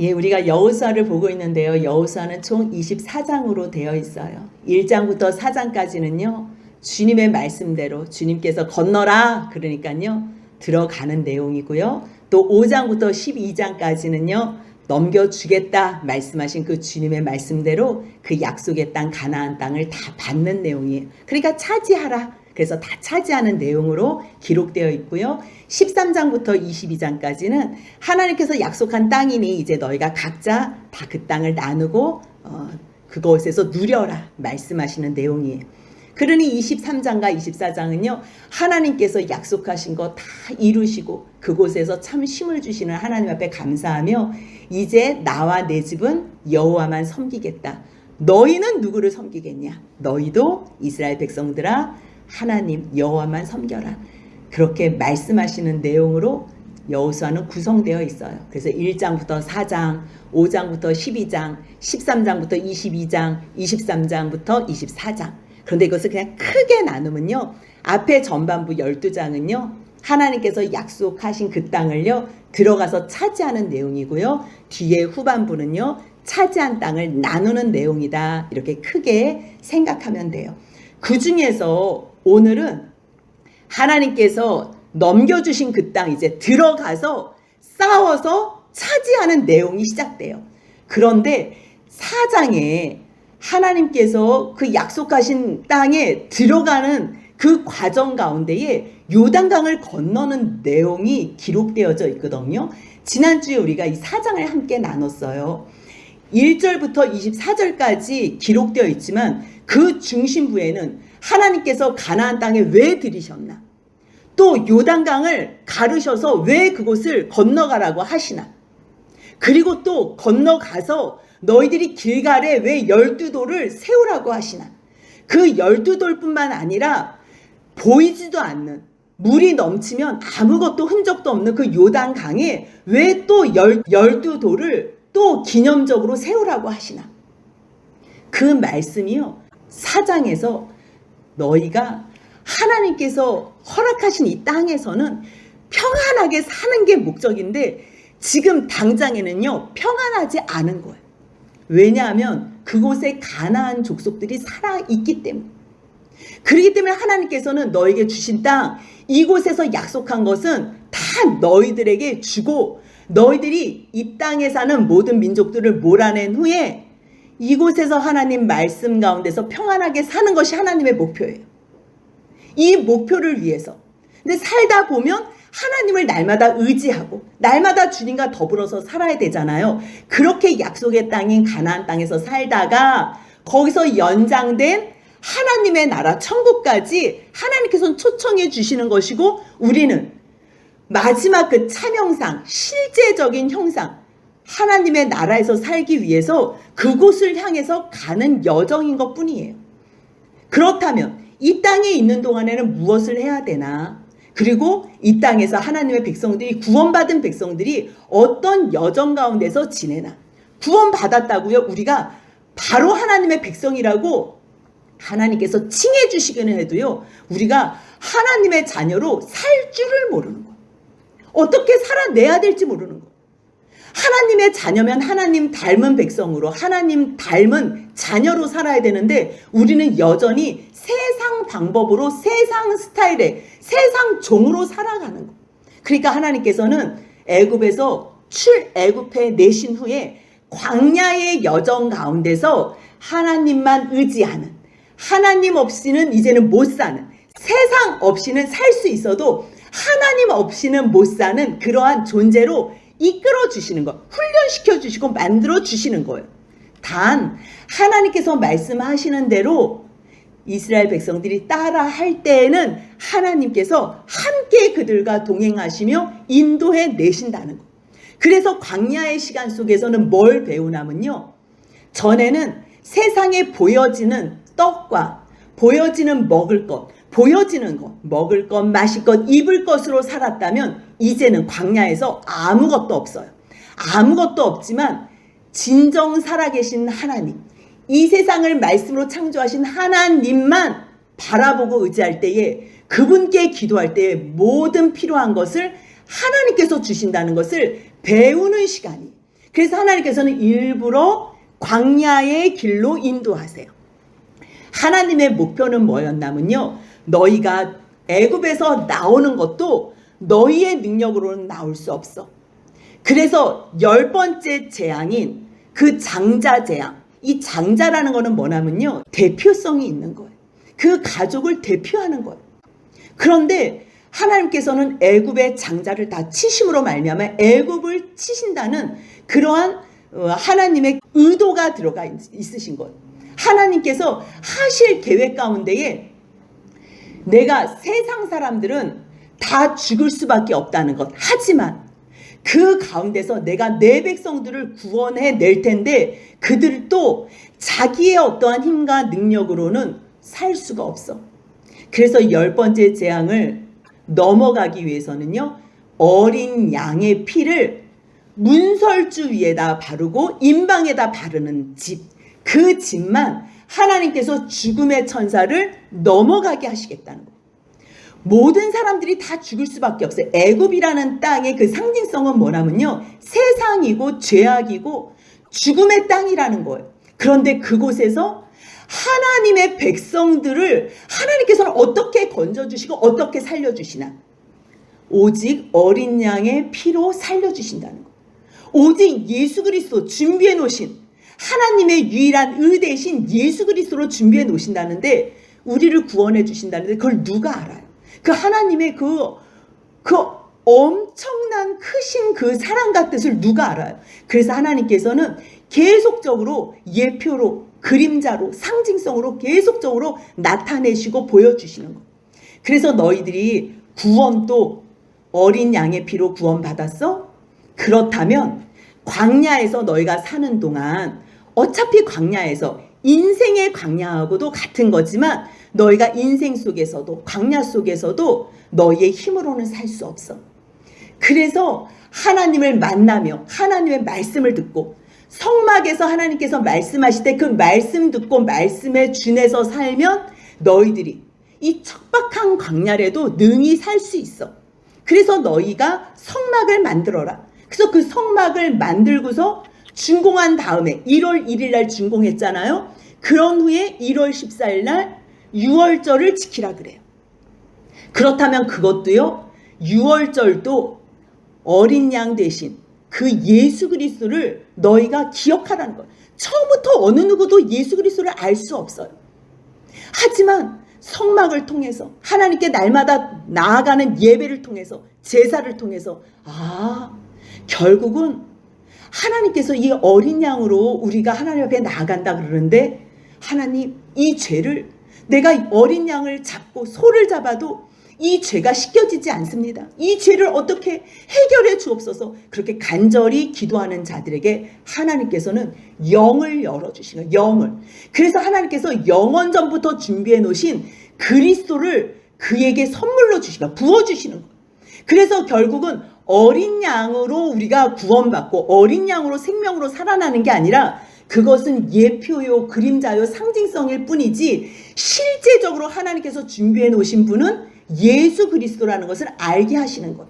예, 우리가 여호수아를 보고 있는데요. 여호수아는 총 24장으로 되어 있어요. 1장부터 4장까지는요. 주님의 말씀대로 주님께서 건너라 그러니까요. 들어가는 내용이고요. 또 5장부터 12장까지는요. 넘겨주겠다 말씀하신 그 주님의 말씀대로 그 약속의 땅 가나안 땅을 다 받는 내용이에요. 그러니까 차지하라. 그래서 다 차지하는 내용으로 기록되어 있고요. 13장부터 22장까지는 하나님께서 약속한 땅이니 이제 너희가 각자 다 그 땅을 나누고 그곳에서 누려라 말씀하시는 내용이에요. 그러니 23장과 24장은요. 하나님께서 약속하신 거 다 이루시고 그곳에서 참 쉼을 주시는 하나님 앞에 감사하며 이제 나와 내 집은 여호와만 섬기겠다. 너희는 누구를 섬기겠냐? 너희도 이스라엘 백성들아 하나님 여호와만 섬겨라. 그렇게 말씀하시는 내용으로 여호수아는 구성되어 있어요. 그래서 1장부터 4장, 5장부터 12장, 13장부터 22장, 23장부터 24장. 그런데 이것을 그냥 크게 나누면요. 앞에 전반부 12장은요. 하나님께서 약속하신 그 땅을요. 들어가서 차지하는 내용이고요. 뒤에 후반부는요. 차지한 땅을 나누는 내용이다. 이렇게 크게 생각하면 돼요. 그 중에서 오늘은 하나님께서 넘겨주신 그 땅 이제 들어가서 싸워서 차지하는 내용이 시작돼요. 그런데 4장에 하나님께서 그 약속하신 땅에 들어가는 그 과정 가운데에 요단강을 건너는 내용이 기록되어져 있거든요. 지난주에 우리가 이 4장을 함께 나눴어요. 1절부터 24절까지 기록되어 있지만 그 중심부에는 하나님께서 가나안 땅에 왜 들이셨나? 또 요단강을 가르셔서 왜 그곳을 건너가라고 하시나? 그리고 또 건너가서 너희들이 길갈에 왜 12돌을 세우라고 하시나? 그 12돌뿐만 아니라 보이지도 않는 물이 넘치면 아무것도 흔적도 없는 그 요단강에 왜 또 12돌을 또 기념적으로 세우라고 하시나? 그 말씀이요. 4장에서 너희가 하나님께서 허락하신 이 땅에서는 평안하게 사는 게 목적인데 지금 당장에는요. 평안하지 않은 거예요. 왜냐하면 그곳에 가나안 족속들이 살아있기 때문에. 그렇기 때문에 하나님께서는 너에게 주신 땅 이곳에서 약속한 것은 다 너희들에게 주고 너희들이 이 땅에 사는 모든 민족들을 몰아낸 후에 이곳에서 하나님 말씀 가운데서 평안하게 사는 것이 하나님의 목표예요. 이 목표를 위해서. 근데 살다 보면 하나님을 날마다 의지하고 날마다 주님과 더불어서 살아야 되잖아요. 그렇게 약속의 땅인 가나안 땅에서 살다가 거기서 연장된 하나님의 나라 천국까지 하나님께서는 초청해 주시는 것이고 우리는 마지막 그 차명상 실제적인 형상 하나님의 나라에서 살기 위해서 그곳을 향해서 가는 여정인 것 뿐이에요. 그렇다면 이 땅에 있는 동안에는 무엇을 해야 되나? 그리고 이 땅에서 하나님의 백성들이 구원받은 백성들이 어떤 여정 가운데서 지내나? 구원받았다고요? 우리가 바로 하나님의 백성이라고 하나님께서 칭해 주시기는 해도요. 우리가 하나님의 자녀로 살 줄을 모르는 거예요. 어떻게 살아내야 될지 모르는 거예요. 하나님의 자녀면 하나님 닮은 백성으로 하나님 닮은 자녀로 살아야 되는데 우리는 여전히 세상 방법으로 세상 스타일에 세상 종으로 살아가는 거예요. 그러니까 하나님께서는 애굽에서 출애굽해 내신 후에 광야의 여정 가운데서 하나님만 의지하는 하나님 없이는 이제는 못 사는 세상 없이는 살 수 있어도 하나님 없이는 못 사는 그러한 존재로 이끌어 주시는 거, 훈련시켜 주시고 만들어 주시는 거예요. 단 하나님께서 말씀하시는 대로 이스라엘 백성들이 따라 할 때에는 하나님께서 함께 그들과 동행하시며 인도해 내신다는 거. 그래서 광야의 시간 속에서는 뭘 배우냐면요. 전에는 세상에 보여지는 떡과 보여지는 먹을 것, 보여지는 것, 먹을 것, 마실 것, 입을 것으로 살았다면 이제는 광야에서 아무것도 없어요. 아무것도 없지만 진정 살아계신 하나님, 이 세상을 말씀으로 창조하신 하나님만 바라보고 의지할 때에 그분께 기도할 때에 모든 필요한 것을 하나님께서 주신다는 것을 배우는 시간이. 그래서 하나님께서는 일부러 광야의 길로 인도하세요. 하나님의 목표는 뭐였냐면요, 너희가 애굽에서 나오는 것도 너희의 능력으로는 나올 수 없어. 그래서 10번째 재앙인 그 장자 재앙, 이 장자라는 거는 뭐냐면요, 대표성이 있는 거예요. 그 가족을 대표하는 거예요. 그런데 하나님께서는 애굽의 장자를 다 치심으로 말미암아 애굽을 치신다는 그러한 하나님의 의도가 들어가 있으신 거예요. 하나님께서 하실 계획 가운데에 내가 세상 사람들은 다 죽을 수밖에 없다는 것, 하지만 그 가운데서 내가 내 백성들을 구원해 낼 텐데 그들도 자기의 어떠한 힘과 능력으로는 살 수가 없어. 그래서 10번째 재앙을 넘어가기 위해서는요, 어린 양의 피를 문설주 위에다 바르고 임방에다 바르는 집, 그 집만 하나님께서 죽음의 천사를 넘어가게 하시겠다는 거예요. 모든 사람들이 다 죽을 수밖에 없어요. 애굽이라는 땅의 그 상징성은 뭐냐면요, 세상이고 죄악이고 죽음의 땅이라는 거예요. 그런데 그곳에서 하나님의 백성들을 하나님께서는 어떻게 건져주시고 어떻게 살려주시나? 오직 어린 양의 피로 살려주신다는 거예요. 오직 예수 그리스도 준비해 놓으신, 하나님의 유일한 의대신 예수 그리스도로 준비해 놓으신다는데, 우리를 구원해 주신다는데 그걸 누가 알아요? 그 하나님의 그 엄청난 크신 그 사랑과 뜻을 누가 알아요? 그래서 하나님께서는 계속적으로 예표로, 그림자로, 상징성으로 계속적으로 나타내시고 보여주시는 거예요. 그래서 너희들이 구원도 어린 양의 피로 구원받았어? 그렇다면 광야에서 너희가 사는 동안, 어차피 광야에서 인생의 광야하고도 같은 거지만 너희가 인생 속에서도, 광야 속에서도 너희의 힘으로는 살 수 없어. 그래서 하나님을 만나며 하나님의 말씀을 듣고 성막에서 하나님께서 말씀하실 때 그 말씀 듣고 말씀에 준해서 살면 너희들이 이 척박한 광야에도 능히 살 수 있어. 그래서 너희가 성막을 만들어라. 그래서 그 성막을 만들고서 준공한 다음에 1월 1일 날 준공했잖아요. 그런 후에 1월 14일 날 6월절을 지키라 그래요. 그렇다면 그것도요, 6월절도 어린 양 대신 그 예수 그리스도를 너희가 기억하라는 거예요. 처음부터 어느 누구도 예수 그리스도를 알 수 없어요. 하지만 성막을 통해서 하나님께 날마다 나아가는 예배를 통해서, 제사를 통해서, 결국은 하나님께서 이 어린 양으로 우리가 하나님 앞에 나아간다 그러는데, 하나님, 이 죄를, 내가 어린 양을 잡고 소를 잡아도 이 죄가 씻겨지지 않습니다. 이 죄를 어떻게 해결해 주옵소서. 그렇게 간절히 기도하는 자들에게 하나님께서는 영을 열어주시는 거예요. 영을. 그래서 하나님께서 영원전부터 준비해 놓으신 그리스도를 그에게 선물로 주시고 부어주시는 거예요. 그래서 결국은 어린 양으로 우리가 구원받고 어린 양으로 생명으로 살아나는 게 아니라, 그것은 예표요, 그림자요, 상징성일 뿐이지 실제적으로 하나님께서 준비해 놓으신 분은 예수 그리스도라는 것을 알게 하시는 것.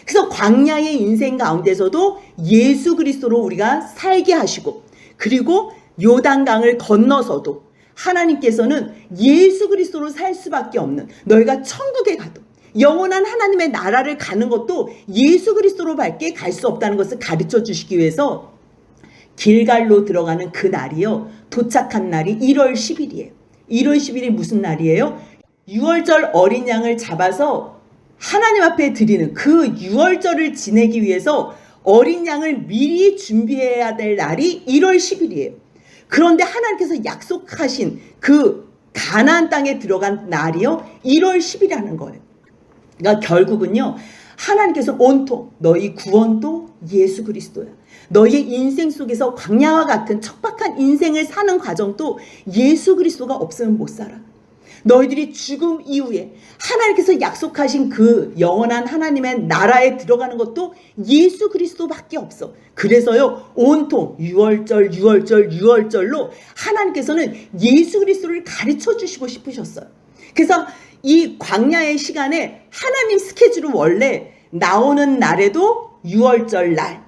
그래서 광야의 인생 가운데서도 예수 그리스도로 우리가 살게 하시고, 그리고 요단강을 건너서도 하나님께서는 예수 그리스도로 살 수밖에 없는, 너희가 천국에 가도 영원한 하나님의 나라를 가는 것도 예수 그리스도로밖에 갈 수 없다는 것을 가르쳐 주시기 위해서 길갈로 들어가는 그 날이요, 도착한 날이 1월 10일이에요. 1월 10일이 무슨 날이에요? 6월절 어린 양을 잡아서 하나님 앞에 드리는 그 6월절을 지내기 위해서 어린 양을 미리 준비해야 될 날이 1월 10일이에요. 그런데 하나님께서 약속하신 그 가나안 땅에 들어간 날이요, 1월 10일이라는 거예요. 그러니까 결국은요, 하나님께서 온통 너희 구원도 예수 그리스도야. 너희의 인생 속에서 광야와 같은 척박한 인생을 사는 과정도 예수 그리스도가 없으면 못 살아. 너희들이 죽음 이후에 하나님께서 약속하신 그 영원한 하나님의 나라에 들어가는 것도 예수 그리스도밖에 없어. 그래서요, 온통 6월절로 하나님께서는 예수 그리스도를 가르쳐 주시고 싶으셨어요. 그래서 이 광야의 시간에 하나님 스케줄은 원래 나오는 날에도 6월절 날,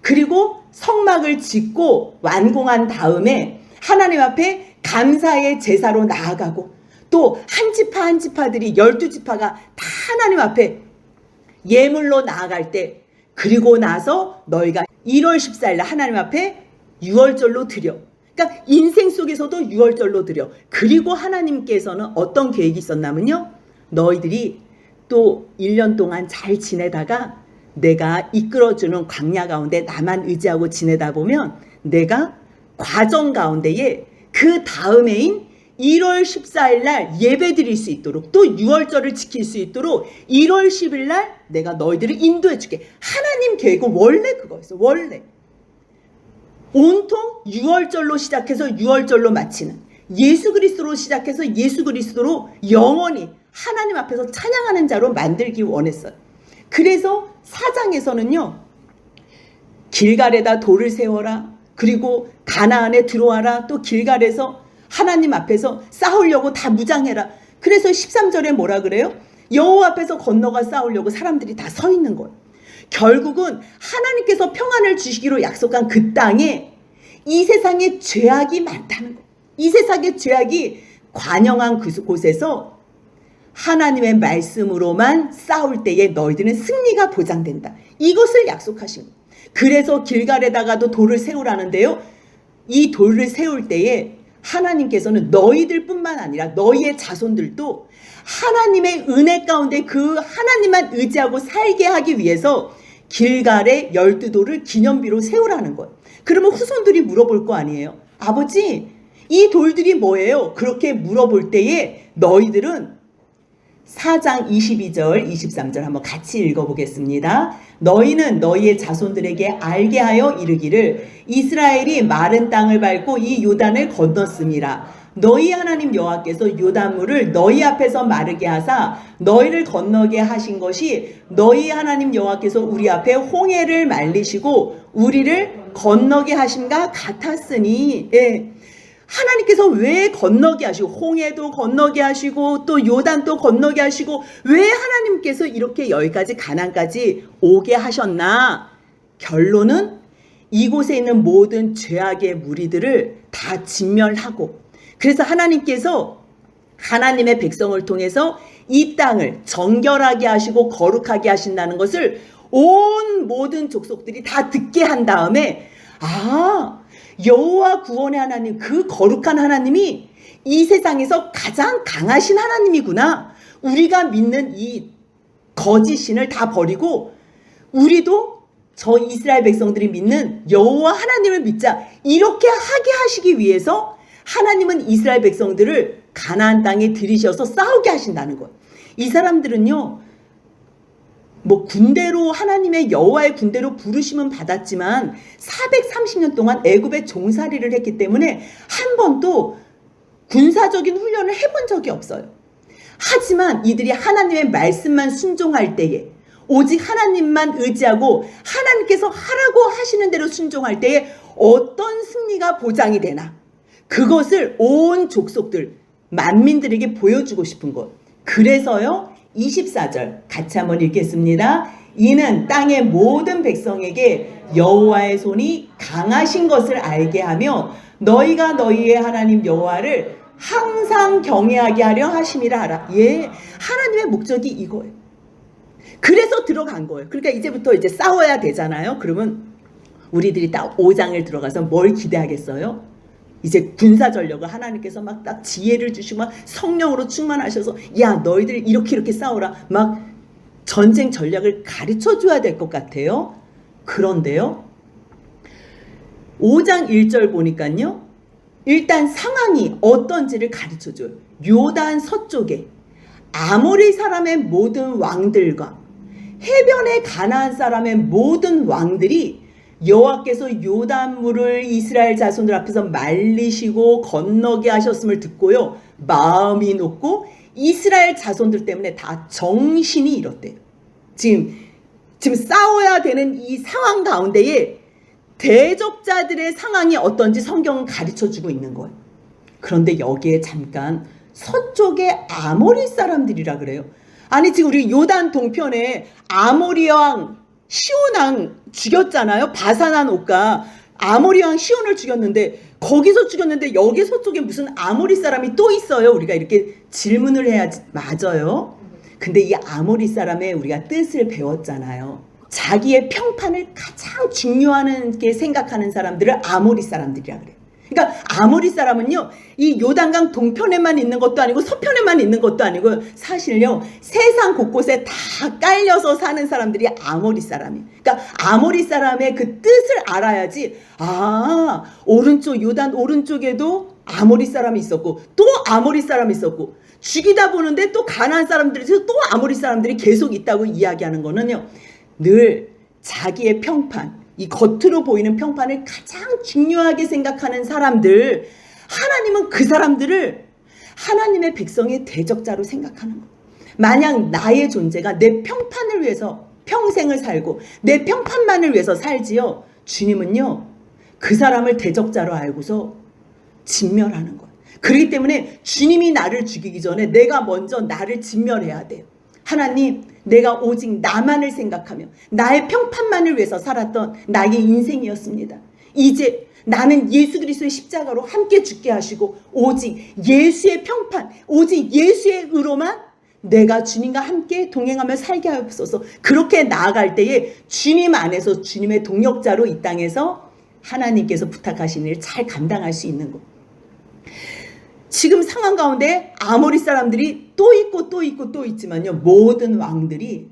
그리고 성막을 짓고 완공한 다음에 하나님 앞에 감사의 제사로 나아가고 또 한 지파 한 지파들이 12지파가 다 하나님 앞에 예물로 나아갈 때 그리고 나서 너희가 1월 14일 날 하나님 앞에 유월절로 드려. 그러니까 인생 속에서도 유월절로 드려. 그리고 하나님께서는 어떤 계획이 있었냐면요. 너희들이 또 1년 동안 잘 지내다가 내가 이끌어주는 광야 가운데 나만 의지하고 지내다 보면 내가 과정 가운데에 그 다음해인 1월 14일 날 예배 드릴 수 있도록 또 6월절을 지킬 수 있도록 1월 10일 날 내가 너희들을 인도해 줄게. 하나님 계획은 원래 그거였어. 원래. 온통 6월절로 시작해서 6월절로 마치는 예수 그리스도로 시작해서 예수 그리스도로 영원히 하나님 앞에서 찬양하는 자로 만들기 원했어요. 그래서 4장에서는요. 길갈에다 돌을 세워라. 그리고 가나안에 들어와라. 또 길갈에서 하나님 앞에서 싸우려고 다 무장해라. 그래서 13절에 뭐라 그래요? 여호와 앞에서 건너가 싸우려고 사람들이 다 서 있는 거예요. 결국은 하나님께서 평안을 주시기로 약속한 그 땅에 이 세상에 죄악이 많다는 거예요. 이 세상의 죄악이 관영한 그곳에서 하나님의 말씀으로만 싸울 때에 너희들은 승리가 보장된다. 이것을 약속하신 거예요. 그래서 길갈에다가도 돌을 세우라는데요. 이 돌을 세울 때에 하나님께서는 너희들 뿐만 아니라 너희의 자손들도 하나님의 은혜 가운데 그 하나님만 의지하고 살게 하기 위해서 길갈에 12돌을 기념비로 세우라는 거예요. 그러면 후손들이 물어볼 거 아니에요. 아버지, 이 돌들이 뭐예요? 그렇게 물어볼 때에 너희들은 4장 22절 23절 한번 같이 읽어보겠습니다. 너희는 너희의 자손들에게 알게 하여 이르기를 이스라엘이 마른 땅을 밟고 이 요단을 건넜음이라. 너희 하나님 여호와께서 요단물을 너희 앞에서 마르게 하사 너희를 건너게 하신 것이 너희 하나님 여호와께서 우리 앞에 홍해를 말리시고 우리를 건너게 하심과 같았으니. 예. 하나님께서 왜 건너게 하시고 홍해도 건너게 하시고 또 요단도 건너게 하시고 왜 하나님께서 이렇게 여기까지 가나안까지 오게 하셨나? 결론은 이곳에 있는 모든 죄악의 무리들을 다 진멸하고 그래서 하나님께서 하나님의 백성을 통해서 이 땅을 정결하게 하시고 거룩하게 하신다는 것을 온 모든 족속들이 다 듣게 한 다음에 여호와 구원의 하나님, 그 거룩한 하나님이 이 세상에서 가장 강하신 하나님이구나. 우리가 믿는 이 거짓신을 다 버리고 우리도 저 이스라엘 백성들이 믿는 여호와 하나님을 믿자. 이렇게 하게 하시기 위해서 하나님은 이스라엘 백성들을 가나안 땅에 들이셔서 싸우게 하신다는 거예요. 이 사람들은요. 군대로 하나님의 여호와의 군대로 부르심은 받았지만 430년 동안 애굽에 종살이를 했기 때문에 한 번도 군사적인 훈련을 해본 적이 없어요. 하지만 이들이 하나님의 말씀만 순종할 때에 오직 하나님만 의지하고 하나님께서 하라고 하시는 대로 순종할 때에 어떤 승리가 보장이 되나 그것을 온 족속들 만민들에게 보여주고 싶은 것. 그래서요 24절 같이 한번 읽겠습니다. 이는 땅의 모든 백성에게 여호와의 손이 강하신 것을 알게 하며 너희가 너희의 하나님 여호와를 항상 경외하게 하려 하심이라 하라. 예, 하나님의 목적이 이거예요. 그래서 들어간 거예요. 그러니까 이제부터 이제 싸워야 되잖아요. 그러면 우리들이 딱 5장을 들어가서 뭘 기대하겠어요? 이제 군사 전력을 하나님께서 막 딱 지혜를 주시고 막 성령으로 충만하셔서 야 너희들 이렇게 싸우라 막 전쟁 전략을 가르쳐 줘야 될 것 같아요. 그런데요 5장 1절 보니까요 일단 상황이 어떤지를 가르쳐 줘요. 요단 서쪽에 아모리 사람의 모든 왕들과 해변의 가나안 사람의 모든 왕들이 여호와께서 요단물을 이스라엘 자손들 앞에서 말리시고 건너게 하셨음을 듣고요. 마음이 높고 이스라엘 자손들 때문에 다 정신이 잃었대요. 지금 싸워야 되는 이 상황 가운데에 대적자들의 상황이 어떤지 성경은 가르쳐주고 있는 거예요. 그런데 여기에 잠깐 서쪽의 아모리 사람들이라 그래요. 아니 지금 우리 요단 동편에 아모리 왕 시온 왕 죽였잖아요. 바산한 옥가 아모리 왕 시온을 죽였는데 거기서 죽였는데 여기 서쪽에 무슨 아모리 사람이 또 있어요? 우리가 이렇게 질문을 해야지. 맞아요. 근데 이 아모리 사람의 우리가 뜻을 배웠잖아요. 자기의 평판을 가장 중요하게 생각하는 사람들을 아모리 사람들이라 그래요. 그러니까 아모리 사람은요, 이 요단강 동편에만 있는 것도 아니고 서편에만 있는 것도 아니고 사실요, 세상 곳곳에 다 깔려서 사는 사람들이 아모리 사람이에요. 그러니까 아모리 사람의 그 뜻을 알아야지, 아, 오른쪽 요단 오른쪽에도 아모리 사람이 있었고 또 아모리 사람이 있었고 죽이다 보는데 또 가나안 사람들이 또 아모리 사람들이 계속 있다고 이야기하는 거는요, 늘 자기의 평판, 이 겉으로 보이는 평판을 가장 중요하게 생각하는 사람들, 하나님은 그 사람들을 하나님의 백성의 대적자로 생각하는 거예요. 만약 나의 존재가 내 평판을 위해서 평생을 살고 내 평판만을 위해서 살지요, 주님은요 그 사람을 대적자로 알고서 진멸하는 거예요. 그렇기 때문에 주님이 나를 죽이기 전에 내가 먼저 나를 진멸해야 돼요. 하나님, 내가 오직 나만을 생각하며 나의 평판만을 위해서 살았던 나의 인생이었습니다. 이제 나는 예수 그리스도의 십자가로 함께 죽게 하시고 오직 예수의 평판, 오직 예수의 의로만 내가 주님과 함께 동행하며 살게 하옵소서. 그렇게 나아갈 때에 주님 안에서 주님의 동역자로 이 땅에서 하나님께서 부탁하신 일을 잘 감당할 수 있는 것. 지금 상황 가운데 아모리 사람들이 또 있고 또 있고 또 있지만요, 모든 왕들이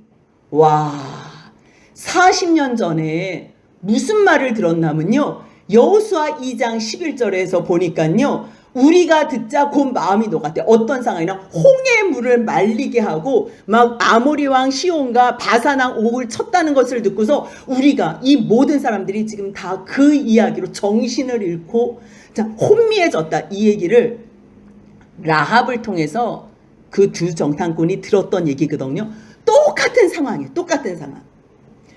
40년 전에 무슨 말을 들었냐면요, 여호수아 2장 11절에서 보니까요, 우리가 듣자 곧 마음이 녹았대. 어떤 상황이나 홍해 물을 말리게 하고 막 아모리 왕 시온과 바산 왕 옥을 쳤다는 것을 듣고서 우리가 이 모든 사람들이 지금 다 그 이야기로 정신을 잃고 혼미해졌다, 이 얘기를 라합을 통해서 그 두 정탐꾼이 들었던 얘기거든요. 똑같은 상황이에요. 똑같은 상황.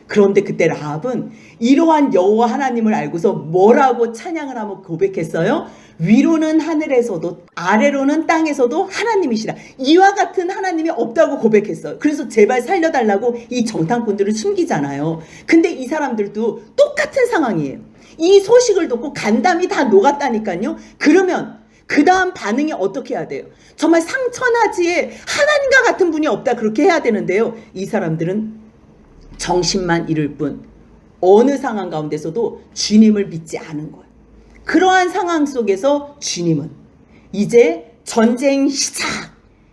그런데 그때 라합은 이러한 여호와 하나님을 알고서 뭐라고 찬양을 하고 고백했어요? 위로는 하늘에서도 아래로는 땅에서도 하나님이시라. 이와 같은 하나님이 없다고 고백했어요. 그래서 제발 살려달라고 이 정탐꾼들을 숨기잖아요. 근데 이 사람들도 똑같은 상황이에요. 이 소식을 듣고 간담이 다 녹았다니까요. 그러면 그 다음 반응이 어떻게 해야 돼요? 정말 상천하지에 하나님과 같은 분이 없다, 그렇게 해야 되는데요. 이 사람들은 정신만 잃을 뿐 어느 상황 가운데서도 주님을 믿지 않은 거예요. 그러한 상황 속에서 주님은 이제 전쟁 시작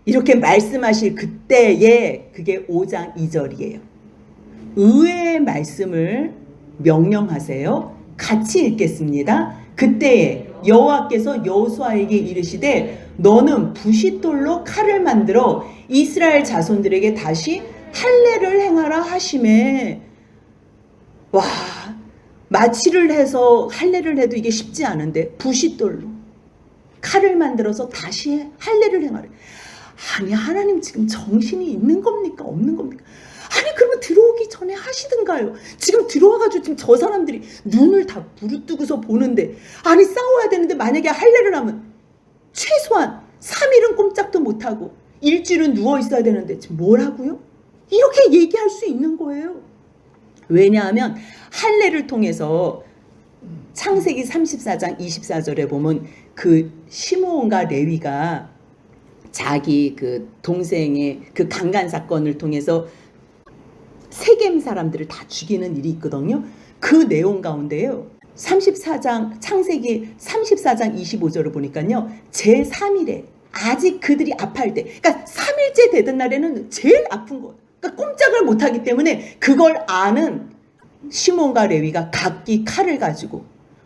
이렇게 말씀하실 그때에, 그게 5장 2절이에요. 의외의 말씀을 명령하세요. 같이 읽겠습니다. 그때에 여호와께서 여호수아에게 이르시되 너는 부싯돌로 칼을 만들어 이스라엘 자손들에게 다시 할례를 행하라 하시매. 마취를 해서 할례를 해도 이게 쉽지 않은데 부싯돌로 칼을 만들어서 다시 할례를 행하래. 아니, 하나님 지금 정신이 있는 겁니까? 없는 겁니까? 아니, 그러면 들어오기 전에 하시든가요. 지금 들어와가지고 지금 저 사람들이 눈을 다 부르뜨고서 보는데, 아니 싸워야 되는데 만약에 할례를 하면 최소한 3일은 꼼짝도 못하고 일주일은 누워 있어야 되는데 지금 뭐라고요? 이렇게 얘기할 수 있는 거예요. 왜냐하면 할례를 통해서 창세기 34장 24절에 보면 그 시므온과 레위가 자기 그 동생의 그 강간 사건을 통해서 세겜 사람들을 다 죽이는 일이 있거든요. 그 내용 가운데요, 34장 창세기 34장 25절을 보니까요, 제3일에 아직 그들이 아파할 때, 그러니까 3일째 되던 날에는 제일 아픈 거예요. 그러니까 꼼짝을 못하기 때문에 그걸 아는 시몬과 레위가 각기 칼을 가지고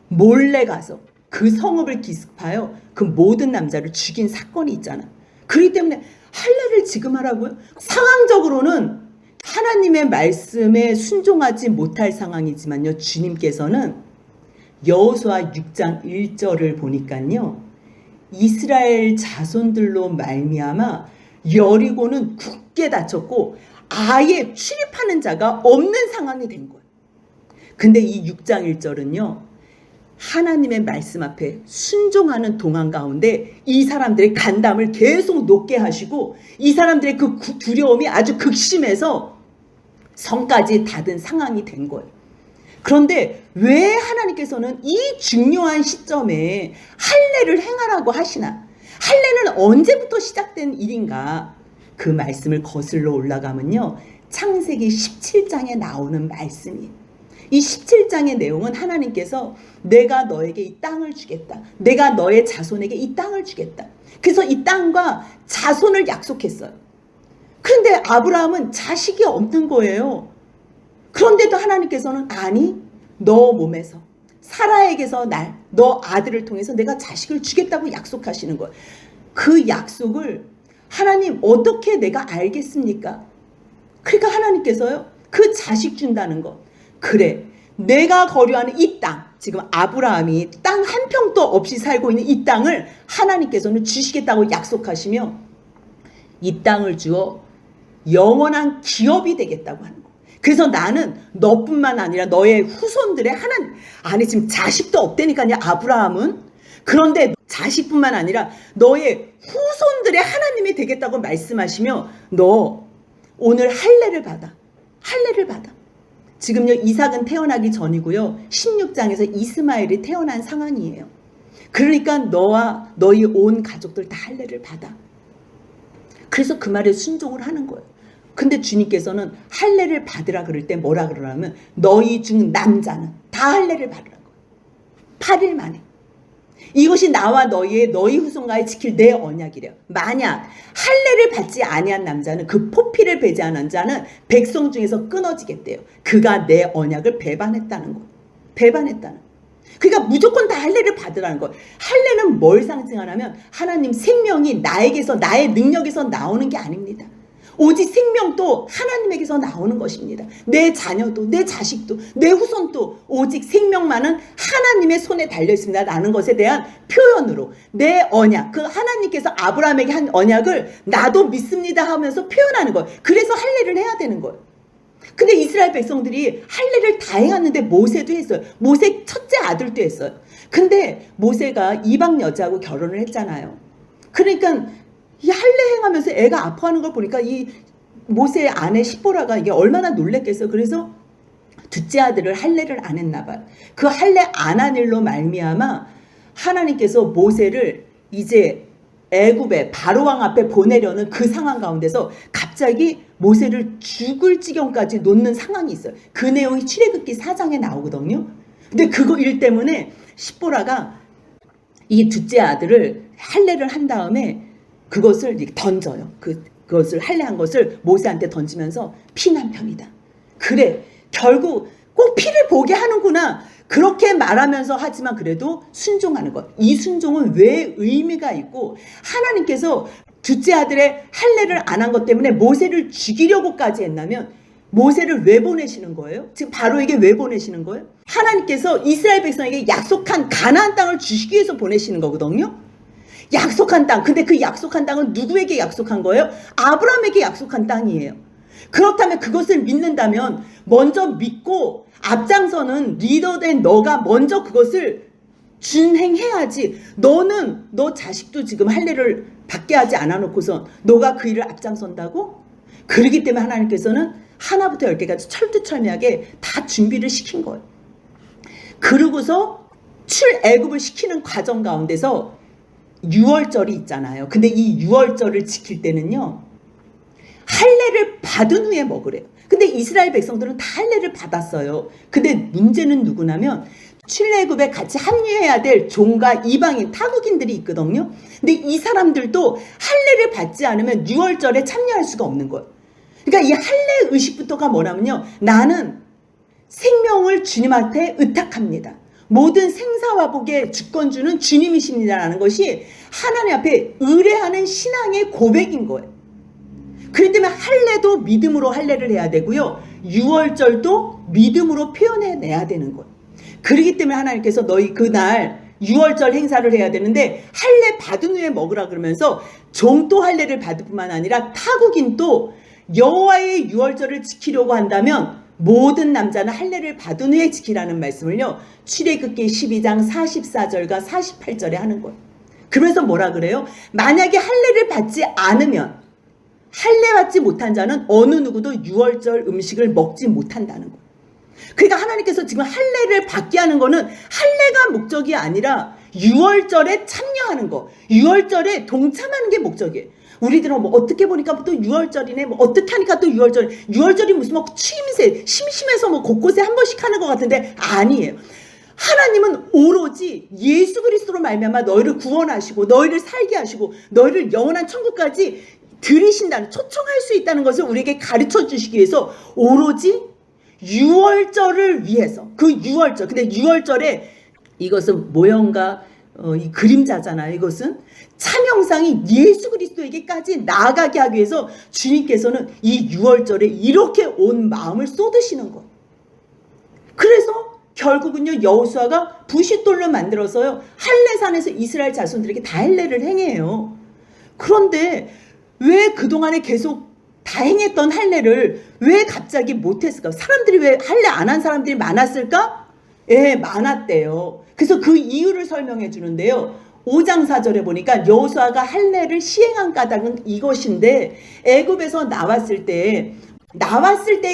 몰래 가서 그 성읍을 기습하여 그 모든 남자를 죽인 사건이 있잖아. 그렇기 때문에 할례를 지금 하라고요? 상황적으로는 하나님의 말씀에 순종하지 못할 상황이지만요, 주님께서는 여호수아 6장 1절을 보니까요, 이스라엘 자손들로 말미암아 여리고는 굳게 닫혔고 아예 출입하는 자가 없는 상황이 된 거예요. 근데 이 6장 1절은요, 하나님의 말씀 앞에 순종하는 동안 가운데 이 사람들의 간담을 계속 높게 하시고 이 사람들의 그 두려움이 아주 극심해서 성까지 닫은 상황이 된 거예요. 그런데 왜 하나님께서는 이 중요한 시점에 할례를 행하라고 하시나? 할례는 언제부터 시작된 일인가? 그 말씀을 거슬러 올라가면요, 창세기 17장에 나오는 말씀이에요. 이 17장의 내용은 하나님께서 내가 너에게 이 땅을 주겠다. 내가 너의 자손에게 이 땅을 주겠다. 그래서 이 땅과 자손을 약속했어요. 그런데 아브라함은 자식이 없는 거예요. 그런데도 하나님께서는 아니, 너 몸에서 사라에게서 너 아들을 통해서 내가 자식을 주겠다고 약속하시는 거예요. 그 약속을 하나님 어떻게 내가 알겠습니까? 그러니까 하나님께서요, 그 자식 준다는 거, 그래, 내가 거류하는 이 땅, 지금 아브라함이 땅 한 평도 없이 살고 있는 이 땅을 하나님께서는 주시겠다고 약속하시며 이 땅을 주어 영원한 기업이 되겠다고 하는 거예요. 그래서 나는 너뿐만 아니라 너의 후손들의 아니 지금 자식도 없다니까요, 아브라함은. 그런데 자식뿐만 아니라 너의 후손들의 하나님이 되겠다고 말씀하시며 너 오늘 할례를 받아. 할례를 받아. 지금요, 이삭은 태어나기 전이고요, 16장에서 이스마엘이 태어난 상황이에요. 그러니까 너와 너희 온 가족들 다 할례를 받아. 그래서 그 말에 순종을 하는 거예요. 근데 주님께서는 할례를 받으라 그럴 때 뭐라 그러냐면 너희 중 남자는 다 할례를 받으라고. 8일 만에. 이것이 나와 너희 후손과의 지킬 내 언약이래요. 만약 할례를 받지 아니한 남자는, 그 포피를 배제하는 자는 백성 중에서 끊어지겠대요. 그가 내 언약을 배반했다는 거. 배반했다는. 그러니까 무조건 다 할례를 받으라는 거예요. 할례는 뭘 상징하냐면 하나님 생명이 나에게서, 나의 능력에서 나오는 게 아닙니다. 오직 생명도 하나님에게서 나오는 것입니다. 내 자녀도, 내 자식도, 내 후손도 오직 생명만은 하나님의 손에 달려 있습니다 라는 것에 대한 표현으로 내 언약, 그 하나님께서 아브라함에게 한 언약을 나도 믿습니다 하면서 표현하는 거예요. 그래서 할례를 해야 되는 거예요. 근데 이스라엘 백성들이 할례를 다 해왔는데 모세도 했어요. 모세 첫째 아들도 했어요. 근데 모세가 이방 여자하고 결혼을 했잖아요. 그러니까 이 할례 행하면서 애가 아파하는 걸 보니까 이 모세의 아내 시보라가 이게 얼마나 놀랬겠어요. 그래서 둘째 아들을 할례를 안 했나 봐요. 그 할례 안 한 일로 말미암아 하나님께서 모세를 이제 애굽에 바로왕 앞에 보내려는 그 상황 가운데서 갑자기 모세를 죽을 지경까지 놓는 상황이 있어요. 그 내용이 출애굽기 4장에 나오거든요. 근데 그거 일 때문에 시보라가 이 둘째 아들을 할례를 한 다음에 그것을 던져요. 그것을 할례한 것을 모세한테 던지면서 피난편이다. 그래, 결국 꼭 피를 보게 하는구나. 그렇게 말하면서 하지만 그래도 순종하는 것. 이 순종은 왜 의미가 있고 하나님께서 둘째 아들의 할례를 안 한 것 때문에 모세를 죽이려고까지 했나면 모세를 왜 보내시는 거예요? 지금 바로에게 왜 보내시는 거예요? 하나님께서 이스라엘 백성에게 약속한 가나안 땅을 주시기 위해서 보내시는 거거든요. 약속한 땅. 근데 그 약속한 땅은 누구에게 약속한 거예요? 아브라함에게 약속한 땅이에요. 그렇다면 그것을 믿는다면 먼저 믿고 앞장서는 리더된 너가 먼저 그것을 준행해야지. 너 자식도 지금 할례를 받게 하지 않아 놓고서 너가 그 일을 앞장선다고? 그렇기 때문에 하나님께서는 하나부터 10개까지 철두철미하게 다 준비를 시킨 거예요. 그러고서 출애굽을 시키는 과정 가운데서 유월절이 있잖아요. 근데 이 유월절을 지킬 때는요, 할례를 받은 후에 먹으래요. 근데 이스라엘 백성들은 다 할례를 받았어요. 근데 문제는 누구냐면 출애굽에 같이 합류해야 될 종과 이방인 타국인들이 있거든요. 근데 이 사람들도 할례를 받지 않으면 유월절에 참여할 수가 없는 거예요. 그러니까 이 할례 의식부터가 뭐냐면요, 나는 생명을 주님한테 의탁합니다. 모든 생사화복의 주권주는 주님이십니다라는 것이 하나님 앞에 의뢰하는 신앙의 고백인 거예요. 그렇기 때문에 할례도 믿음으로 할례를 해야 되고요, 유월절도 믿음으로 표현해내야 되는 거예요. 그렇기 때문에 하나님께서 너희 그날 유월절 행사를 해야 되는데 할례 받은 후에 먹으라 그러면서 종도 할례를 받을 뿐만 아니라 타국인도 여호와의 유월절을 지키려고 한다면 모든 남자는 할례를 받은 후에 지키라는 말씀을요, 출애굽기 12장 44절과 48절에 하는 거예요. 그러면서 뭐라 그래요? 만약에 할례를 받지 않으면 할례 받지 못한 자는 어느 누구도 유월절 음식을 먹지 못한다는 거예요. 그러니까 하나님께서 지금 할례를 받게 하는 거는 할례가 목적이 아니라 유월절에 참여하는 거, 유월절에 동참하는 게 목적이에요. 우리들은 뭐 어떻게 보니까 또 유월절이네, 뭐 어떻게 하니까 또 유월절이 무슨 뭐 취임새, 심심해서 뭐 곳곳에 한 번씩 하는 것 같은데 아니에요. 하나님은 오로지 예수 그리스도로 말미암아 너희를 구원하시고 너희를 살게 하시고 너희를 영원한 천국까지 들이신다는, 초청할 수 있다는 것을 우리에게 가르쳐 주시기 위해서 오로지 유월절을 위해서, 그 유월절, 근데 유월절에 이것은 모형과 이 그림자잖아요. 이것은 참 형상이 예수 그리스도에게까지 나아가게 하기 위해서 주님께서는 이 유월절에 이렇게 온 마음을 쏟으시는 거예요. 그래서 결국은요, 여호수아가 부싯돌로 만들어서요, 할례산에서 이스라엘 자손들에게 다 할례를 행해요. 그런데 왜 그동안에 계속 다 행했던 할례를 왜 갑자기 못했을까? 사람들이 왜 할례 안 한 사람들이 많았을까? 예, 많았대요. 그래서 그 이유를 설명해 주는데요. 5장 4절에 보니까 여호수아가 할례를 시행한 까닭은 이것인데, 애굽에서 나왔을 때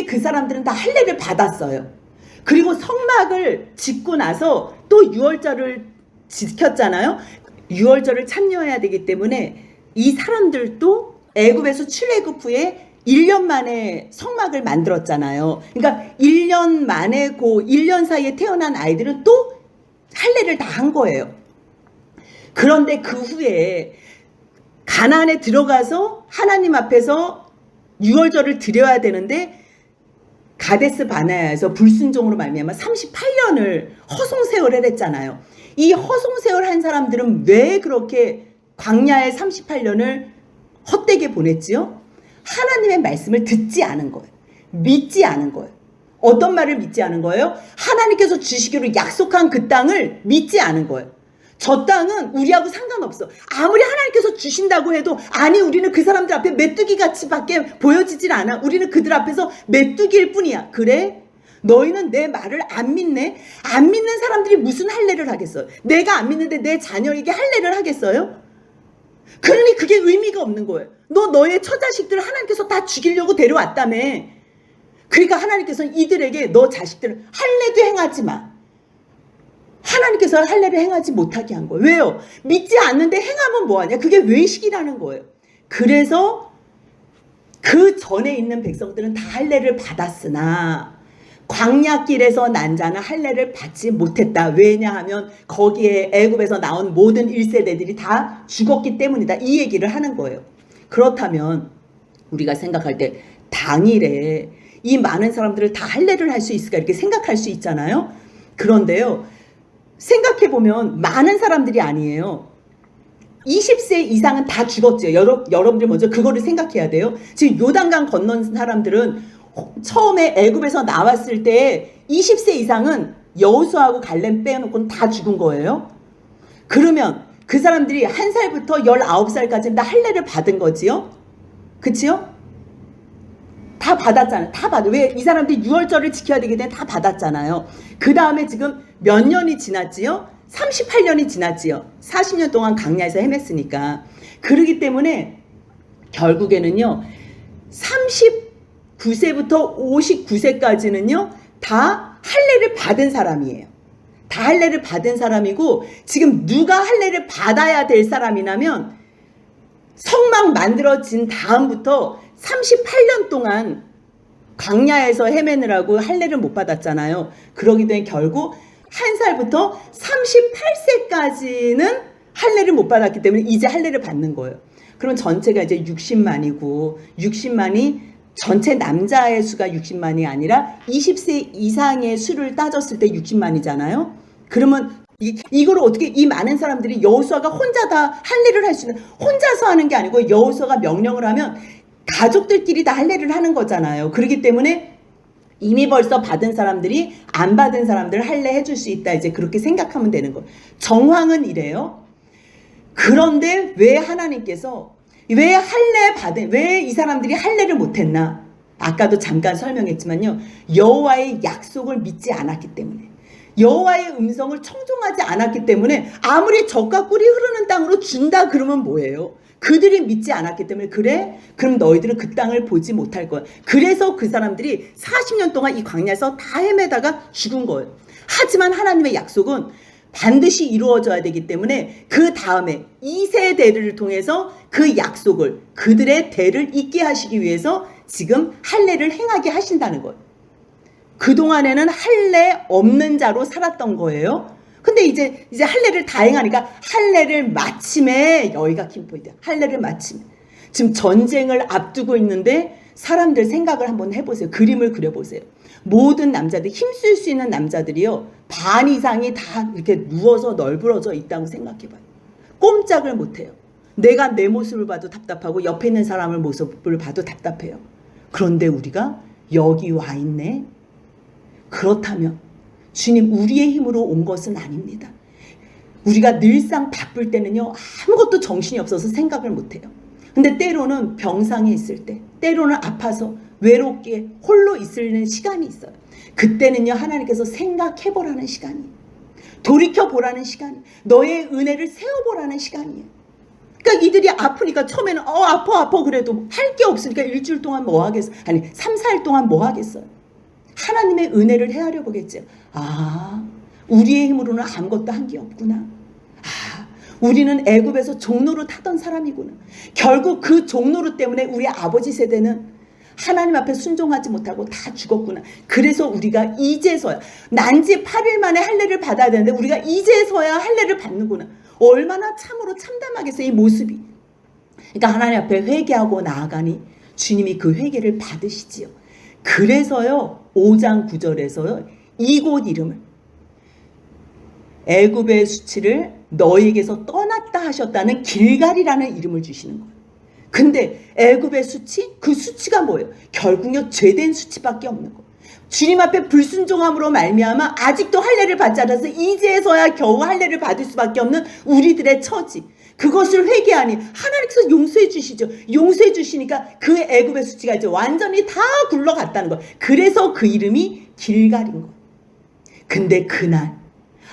그 사람들은 다 할례를 받았어요. 그리고 성막을 짓고 나서 또 유월절을 지켰잖아요. 유월절을 참여해야 되기 때문에 이 사람들도 애굽에서 출애굽 후에 1년 만에 성막을 만들었잖아요. 그러니까 1년 만에 1년 사이에 태어난 아이들은 또 할례를 다 한 거예요. 그런데 그 후에 가나안에 들어가서 하나님 앞에서 유월절을 드려야 되는데 가데스 바네아에서 불순종으로 말미암아 38년을 허송세월을 했잖아요. 이 허송세월 한 사람들은 왜 그렇게 광야의 38년을 헛되게 보냈지요? 하나님의 말씀을 듣지 않은 거예요. 믿지 않은 거예요. 어떤 말을 믿지 않은 거예요? 하나님께서 주시기로 약속한 그 땅을 믿지 않은 거예요. 저 땅은 우리하고 상관없어. 아무리 하나님께서 주신다고 해도 아니, 우리는 그 사람들 앞에 메뚜기 같이 밖에 보여지질 않아. 우리는 그들 앞에서 메뚜기일 뿐이야. 그래? 너희는 내 말을 안 믿네? 안 믿는 사람들이 무슨 할례를 하겠어요? 내가 안 믿는데 내 자녀에게 할례를 하겠어요? 그러니 그게 의미가 없는 거예요. 너의 처자식들을 하나님께서 다 죽이려고 데려왔다며. 그러니까 하나님께서는 이들에게 너 자식들을 할례도 행하지 마. 하나님께서 할례를 행하지 못하게 한 거예요. 왜요? 믿지 않는데 행하면 뭐하냐? 그게 외식이라는 거예요. 그래서 그 전에 있는 백성들은 다 할례를 받았으나 광야길에서 난 자는 할례를 받지 못했다. 왜냐하면 거기에 애굽에서 나온 모든 1세대들이 다 죽었기 때문이다. 이 얘기를 하는 거예요. 그렇다면 우리가 생각할 때 당일에 이 많은 사람들을 다 할례를 할 수 있을까 이렇게 생각할 수 있잖아요. 그런데요, 생각해보면 많은 사람들이 아니에요. 20세 이상은 다 죽었죠. 여러분들 먼저 그거를 생각해야 돼요. 지금 요단강 건넌 사람들은 처음에 애굽에서 나왔을 때 20세 이상은 여호수아하고 갈렙 빼놓고는 다 죽은 거예요. 그러면 그 사람들이 1살부터 19살까지는 다 할례를 받은 거지요. 그치요? 다 받았잖아요. 다 받아. 왜? 이 사람들이 유월절을 지켜야 되기 때문에 다 받았잖아요. 그 다음에 지금 몇 년이 지났지요? 38년이 지났지요. 40년 동안 광야에서 헤맸으니까. 그러기 때문에 결국에는요, 39세부터 59세까지는요, 다 할례를 받은 사람이에요. 다 할례를 받은 사람이고, 지금 누가 할례를 받아야 될 사람이냐면, 성막 만들어진 다음부터 38년 동안 광야에서 헤매느라고 할례를 못 받았잖아요. 그러기 때문에 결국 1살부터 38세까지는 할례를 못 받았기 때문에 이제 할례를 받는 거예요. 그럼 전체가 이제 60만이고 60만이 전체 남자의 수가 60만이 아니라 20세 이상의 수를 따졌을 때 60만이잖아요. 그러면 이걸 어떻게 이 많은 사람들이 여호수아가 혼자 다 할례를 할 수 있는, 혼자서 하는 게 아니고 여호수아가 명령을 하면 가족들끼리 다 할례를 하는 거잖아요. 그렇기 때문에 이미 벌써 받은 사람들이 안 받은 사람들 할례 해줄 수 있다. 이제 그렇게 생각하면 되는 거예요. 정황은 이래요. 그런데 왜 하나님께서 왜 이 사람들이 할례를 못했나? 아까도 잠깐 설명했지만요. 여호와의 약속을 믿지 않았기 때문에, 여호와의 음성을 청종하지 않았기 때문에 아무리 젖과 꿀이 흐르는 땅으로 준다 그러면 뭐예요? 그들이 믿지 않았기 때문에 그래? 그럼 너희들은 그 땅을 보지 못할 거야. 그래서 그 사람들이 40년 동안 이 광야에서 다 헤매다가 죽은 거예요. 하지만 하나님의 약속은 반드시 이루어져야 되기 때문에 그 다음에 2세대를 통해서 그 약속을 그들의 대를 잇게 하시기 위해서 지금 할례를 행하게 하신다는 거예요. 그동안에는 할례 없는 자로 살았던 거예요. 근데 이제 할례를 다 행하니까 할례를 마침에 여기가 킹포인트야. 할례를 마침에. 지금 전쟁을 앞두고 있는데 사람들 생각을 한번 해보세요. 그림을 그려보세요. 모든 남자들, 힘쓸 수 있는 남자들이요. 반 이상이 다 이렇게 누워서 널브러져 있다고 생각해봐요. 꼼짝을 못해요. 내가 내 모습을 봐도 답답하고 옆에 있는 사람의 모습을 봐도 답답해요. 그런데 우리가 여기 와 있네. 그렇다면 주님 우리의 힘으로 온 것은 아닙니다. 우리가 늘상 바쁠 때는요. 아무것도 정신이 없어서 생각을 못해요. 근데 때로는 병상에 있을 때, 때로는 아파서 외롭게 홀로 있을 시간이 있어요. 그때는요. 하나님께서 생각해보라는 시간이에요. 돌이켜보라는 시간이에요. 너의 은혜를 세워보라는 시간이에요. 그러니까 이들이 아프니까 처음에는 아파 그래도 할 게 없으니까 일주일 동안 뭐 하겠어요. 아니 3, 4일 동안 뭐 하겠어요. 하나님의 은혜를 헤아려 보겠죠. 우리의 힘으로는 아무것도 한 게 없구나. 우리는 애굽에서 종로로 타던 사람이구나. 결국 그 종로로 때문에 우리 아버지 세대는 하나님 앞에 순종하지 못하고 다 죽었구나. 그래서 우리가 이제서야 난지 8일 만에 할례를 받아야 되는데 우리가 이제서야 할례를 받는구나. 얼마나 참으로 참담하겠어요, 이 모습이. 그러니까 하나님 앞에 회개하고 나아가니 주님이 그 회개를 받으시지요. 그래서요 5장 9절에서요 이곳 이름을 애굽의 수치를 너희에게서 떠났다 하셨다는 길갈이라는 이름을 주시는 거예요. 근데 애굽의 수치? 그 수치가 뭐예요? 결국요 죄된 수치밖에 없는 거예요. 주님 앞에 불순종함으로 말미암아 아직도 할례를 받지 않아서 이제서야 겨우 할례를 받을 수밖에 없는 우리들의 처지. 그것을 회개하니 하나님께서 용서해 주시죠. 용서해 주시니까 그 애굽의 수치가 이제 완전히 다 굴러갔다는 거예요. 그래서 그 이름이 길갈인 거예요. 근데 그날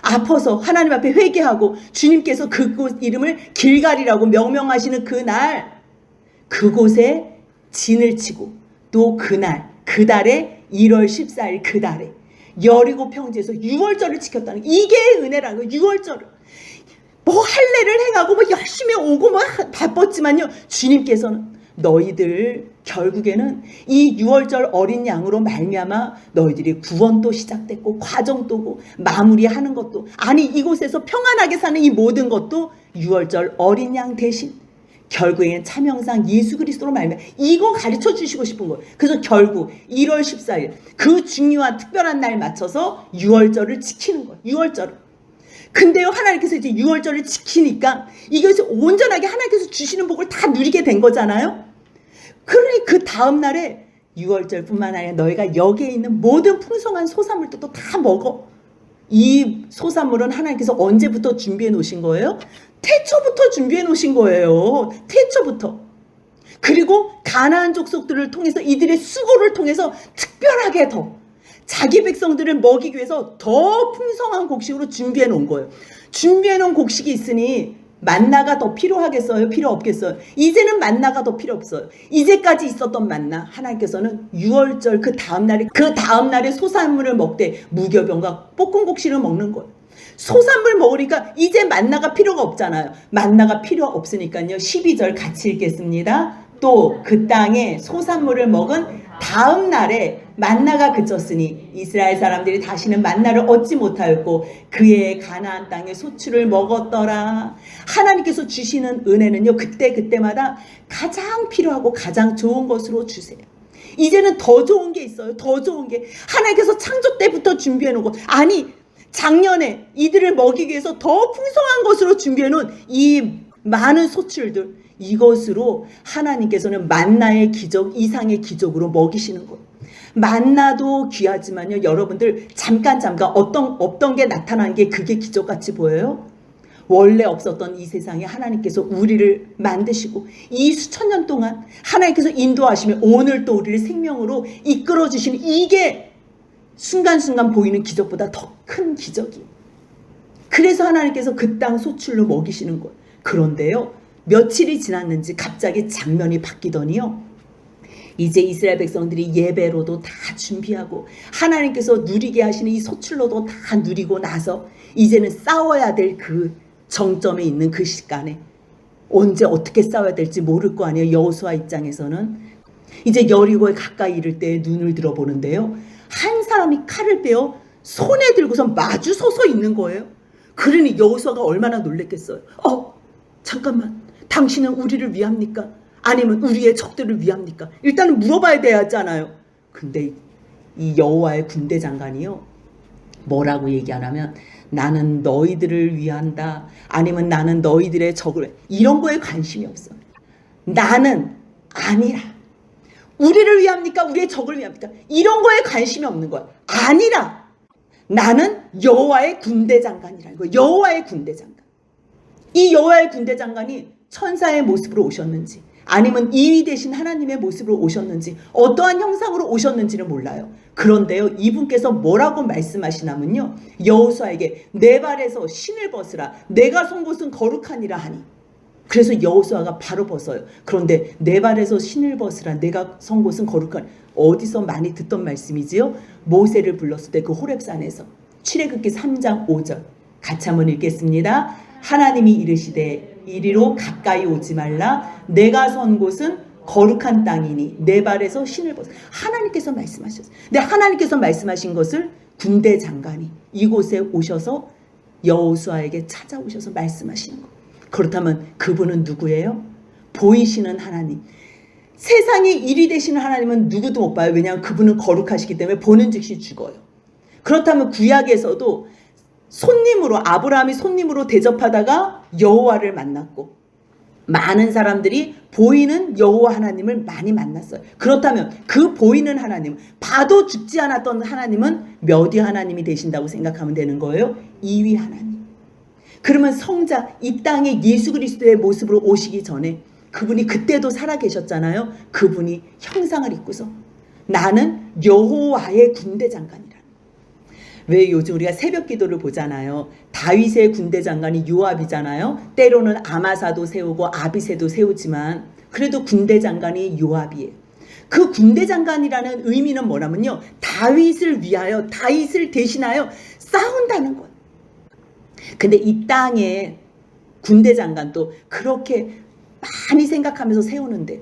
아파서 하나님 앞에 회개하고 주님께서 그곳 이름을 길갈이라고 명명하시는 그날 그곳에 진을 치고 또 그날 그 달에 1월 14일 그 달에 여리고 평지에서 6월절을 지켰다는 이게 은혜라는 거예요. 6월절을 뭐 할례를 행하고 뭐 열심히 오고 뭐 바빴지만요 주님께서는 너희들 결국에는 이 6월절 어린 양으로 말미암아 너희들이 구원도 시작됐고 과정도고 마무리하는 것도 아니 이곳에서 평안하게 사는 이 모든 것도 6월절 어린 양 대신 결국엔 참형상 예수 그리스도로 말미암아 이거 가르쳐 주시고 싶은 거예요. 그래서 결국 1월 14일 그 중요한 특별한 날 맞춰서 6월절을 지키는 거예요. 6월절을. 근데요 하나님께서 이제 6월절을 지키니까 이것이 온전하게 하나님께서 주시는 복을 다 누리게 된 거잖아요. 그러니 그 다음 날에 6월절뿐만 아니라 너희가 여기에 있는 모든 풍성한 소산물도 다 먹어. 이 소산물은 하나님께서 언제부터 준비해 놓으신 거예요? 태초부터 준비해 놓으신 거예요. 태초부터. 그리고 가나안 족속들을 통해서 이들의 수고를 통해서 특별하게 더 자기 백성들을 먹이기 위해서 더 풍성한 곡식으로 준비해 놓은 거예요. 준비해 놓은 곡식이 있으니 만나가 더 필요하겠어요? 필요 없겠어요? 이제는 만나가 더 필요 없어요. 이제까지 있었던 만나 하나님께서는 6월절 그 다음날에 소산물을 먹되 무교병과 볶은 곡식을 먹는 거예요. 소산물 먹으니까 이제 만나가 필요가 없잖아요. 만나가 필요 없으니까요 12절 같이 읽겠습니다. 또 그 땅에 소산물을 먹은 다음 날에 만나가 그쳤으니 이스라엘 사람들이 다시는 만나를 얻지 못하였고 그의 가나안 땅에 소출을 먹었더라. 하나님께서 주시는 은혜는요 그때마다 가장 필요하고 가장 좋은 것으로 주세요. 이제는 더 좋은 게 있어요. 더 좋은 게 하나님께서 창조 때부터 준비해 놓고 아니 작년에 이들을 먹이기 위해서 더 풍성한 것으로 준비해 놓은 이 많은 소출들 이것으로 하나님께서는 만나의 기적 이상의 기적으로 먹이시는 거예요. 만나도 귀하지만요 여러분들 잠깐 없던 게 나타난 게 그게 기적같이 보여요? 원래 없었던 이 세상에 하나님께서 우리를 만드시고 이 수천 년 동안 하나님께서 인도하시며 오늘 또 우리를 생명으로 이끌어 주시는 이게 순간순간 보이는 기적보다 더 큰 기적이에요. 그래서 하나님께서 그 땅 소출로 먹이시는 거예요. 그런데요 며칠이 지났는지 갑자기 장면이 바뀌더니요. 이제 이스라엘 백성들이 예배로도 다 준비하고 하나님께서 누리게 하시는 이 소출로도 다 누리고 나서 이제는 싸워야 될 그 정점에 있는 그 시간에 언제 어떻게 싸워야 될지 모를 거 아니에요. 여호수아 입장에서는 이제 여리고에 가까이 이를 때 눈을 들어보는데요. 한 사람이 칼을 빼어 손에 들고서 마주 서서 있는 거예요. 그러니 여호수아가 얼마나 놀랬겠어요. 잠깐만, 당신은 우리를 위합니까? 아니면 우리의 적들을 위합니까? 일단은 물어봐야 되잖아요. 근데 이 여호와의 군대 장관이요, 뭐라고 얘기하냐면 나는 너희들을 위한다, 아니면 나는 너희들의 적을, 이런 거에 관심이 없어요. 나는 아니라. 우리를 위합니까? 우리의 적을 위합니까? 이런 거에 관심이 없는 거야. 아니라 나는 여호와의 군대 장관이라는 거예요. 여호와의 군대 장관. 이 여호와의 군대 장관이 천사의 모습으로 오셨는지 아니면 이위 되신 하나님의 모습으로 오셨는지 어떠한 형상으로 오셨는지는 몰라요. 그런데요, 이분께서 뭐라고 말씀하시냐면요, 여호수아에게 내 발에서 신을 벗으라, 내가 선 곳은 거룩하니라 하니. 그래서 여호수아가 바로 벗어요. 그런데 내 발에서 신을 벗으라, 내가 선 곳은 거룩하니, 어디서 많이 듣던 말씀이지요? 모세를 불렀을 때 그 호렙산에서. 출애굽기 3장 5절 같이 한번 읽겠습니다. 하나님이 이르시되 이리로 가까이 오지 말라, 내가 선 곳은 거룩한 땅이니 내 발에서 신을 벗어. 하나님께서 말씀하셨어요. 근데 하나님께서 말씀하신 것을 군대 장관이 이곳에 오셔서 여호수아에게 찾아오셔서 말씀하시는 거. 그렇다면 그분은 누구예요? 보이시는 하나님. 세상에 일이 되시는 하나님은 누구도 못 봐요. 왜냐하면 그분은 거룩하시기 때문에 보는 즉시 죽어요. 그렇다면 구약에서도 손님으로, 아브라함이 손님으로 대접하다가 여호와를 만났고 많은 사람들이 보이는 여호와 하나님을 많이 만났어요. 그렇다면 그 보이는 하나님, 봐도 죽지 않았던 하나님은 몇 위 하나님이 되신다고 생각하면 되는 거예요? 2위 하나님. 그러면 성자, 이 땅에 예수 그리스도의 모습으로 오시기 전에 그분이 그때도 살아계셨잖아요. 그분이 형상을 입고서 나는 여호와의 군대 장관이라. 왜 요즘 우리가 새벽 기도를 보잖아요. 다윗의 군대 장관이 요압이잖아요. 때로는 아마사도 세우고 아비새도 세우지만 그래도 군대 장관이 요압이에요. 그 군대 장관이라는 의미는 뭐냐면요, 다윗을 위하여, 다윗을 대신하여 싸운다는 거예요. 근데 이 땅에 군대 장관도 그렇게 많이 생각하면서 세우는데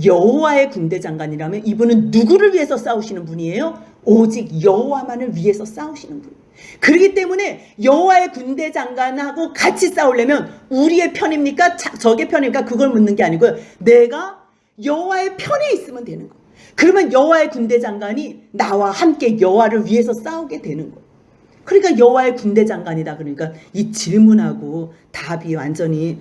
여호와의 군대 장관이라면 이분은 누구를 위해서 싸우시는 분이에요? 오직 여호와만을 위해서 싸우시는 분. 그렇기 때문에 여호와의 군대 장관하고 같이 싸우려면 우리의 편입니까? 적의 편입니까? 그걸 묻는 게 아니고요. 내가 여호와의 편에 있으면 되는 거예요. 그러면 여호와의 군대 장관이 나와 함께 여호와를 위해서 싸우게 되는 거예요. 그러니까 여호와의 군대 장관이다. 그러니까 이 질문하고 답이 완전히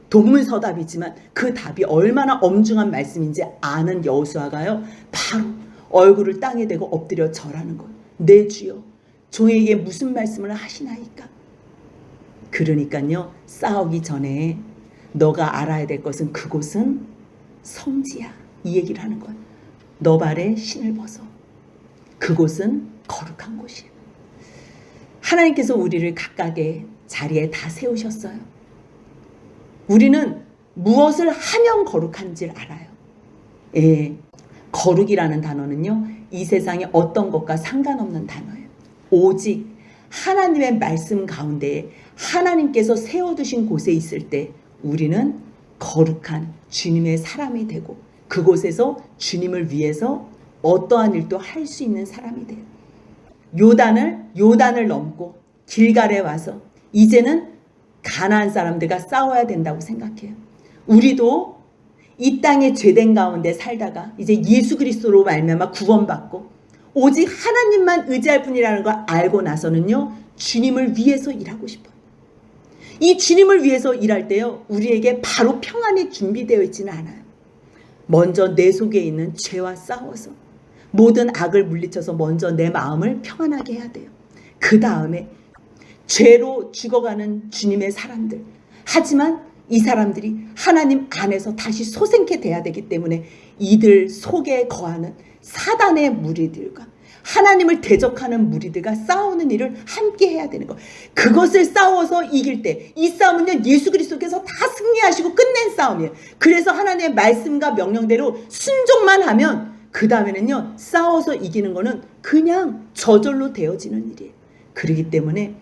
동문서답이지만 그 답이 얼마나 엄중한 말씀인지 아는 여호수아가요, 바로 얼굴을 땅에 대고 엎드려 절하는 거예요. 내 주여, 종에게 무슨 말씀을 하시나이까? 그러니까요, 싸우기 전에 너가 알아야 될 것은 그곳은 성지야, 이 얘기를 하는 거예요. 너 발에 신을 벗어. 그곳은 거룩한 곳이야. 하나님께서 우리를 각각의 자리에 다 세우셨어요. 우리는 무엇을 하면 거룩한지 알아요. 예, 거룩이라는 단어는요, 이 세상의 어떤 것과 상관없는 단어예요. 오직 하나님의 말씀 가운데 하나님께서 세워두신 곳에 있을 때 우리는 거룩한 주님의 사람이 되고 그곳에서 주님을 위해서 어떠한 일도 할 수 있는 사람이 돼요. 요단을 넘고 길갈에 와서 이제는 가나안 사람들과 싸워야 된다고 생각해요. 우리도 이 땅의 죄된 가운데 살다가 이제 예수 그리스도로 말미암아 구원받고 오직 하나님만 의지할 뿐이라는 걸 알고 나서는요, 주님을 위해서 일하고 싶어요. 이 주님을 위해서 일할 때요, 우리에게 바로 평안이 준비되어 있지는 않아요. 먼저 내 속에 있는 죄와 싸워서 모든 악을 물리쳐서 먼저 내 마음을 평안하게 해야 돼요. 그 다음에 죄로 죽어가는 주님의 사람들, 하지만 이 사람들이 하나님 안에서 다시 소생케 돼야 되기 때문에 이들 속에 거하는 사단의 무리들과 하나님을 대적하는 무리들과 싸우는 일을 함께 해야 되는 거. 그것을 싸워서 이길 때 이 싸움은요 예수 그리스도께서 다 승리하시고 끝낸 싸움이에요. 그래서 하나님의 말씀과 명령대로 순종만 하면 그 다음에는요 싸워서 이기는 거는 그냥 저절로 되어지는 일이에요. 그렇기 때문에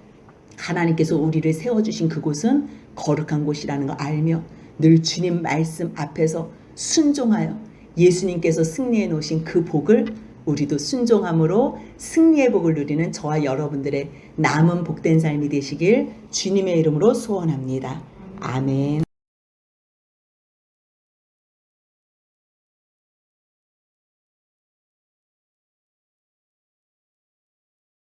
하나님께서 우리를 세워주신 그곳은 거룩한 곳이라는 거 알며 늘 주님 말씀 앞에서 순종하여 예수님께서 승리해 놓으신 그 복을 우리도 순종함으로 승리의 복을 누리는 저와 여러분들의 남은 복된 삶이 되시길 주님의 이름으로 소원합니다. 아멘.